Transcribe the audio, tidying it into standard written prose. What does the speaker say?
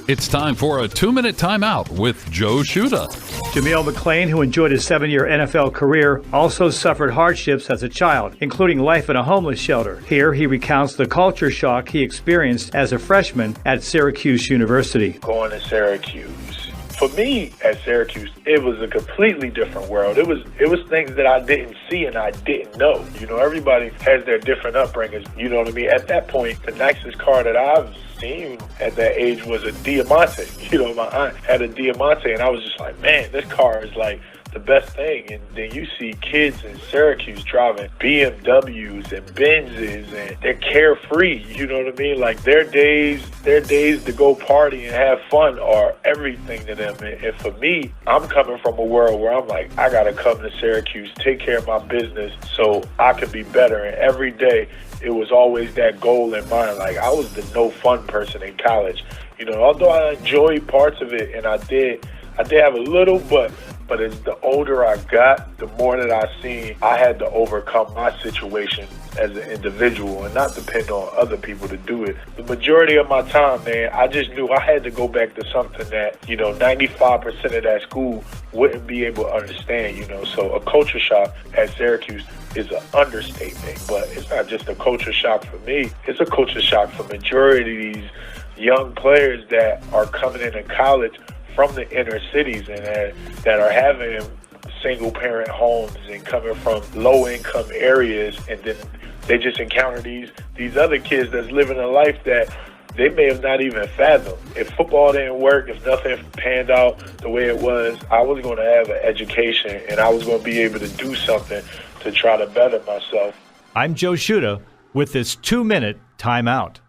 It's time for a 2-minute timeout with Joe Shuda. Jameel McClain, who enjoyed his 7-year NFL career, also suffered hardships as a child, including life in a homeless shelter. Here, he recounts the culture shock he experienced as a freshman at Syracuse University. Going to Syracuse. For me, at Syracuse, it was a completely different world. It was things that I didn't see and I didn't know. You know, everybody has their different upbringings. You know what I mean? At that point, the nicest car that I've seen at that age was a Diamante. You know, my aunt had a Diamante, and I was just like, man, this car is like the best thing. And then you see kids in Syracuse driving BMWs and Benzes, and they're carefree. You know what I mean? Like their days to go party and have fun are everything to them. And for me, I'm coming from a world where I'm like, I gotta come to Syracuse, take care of my business so I can be better. And every day it was always that goal in mind. Like I was the no fun person in college. You know, although I enjoyed parts of it, and I did have a little, but as the older I got, the more that I seen I had to overcome my situation as an individual and not depend on other people to do it. The majority of my time, man, I just knew I had to go back to something that, 95% of that school wouldn't be able to understand, So a culture shock at Syracuse is an understatement, but it's not just a culture shock for me. It's a culture shock for majority of these young players that are coming into college from the inner cities and that are having single parent homes and coming from low income areas, and then they just encounter these other kids that's living a life that they may have not even fathomed. If football didn't work, if nothing panned out the way it was, I was going to have an education and I was going to be able to do something to try to better myself. I'm Joe Shuda with this 2-minute timeout.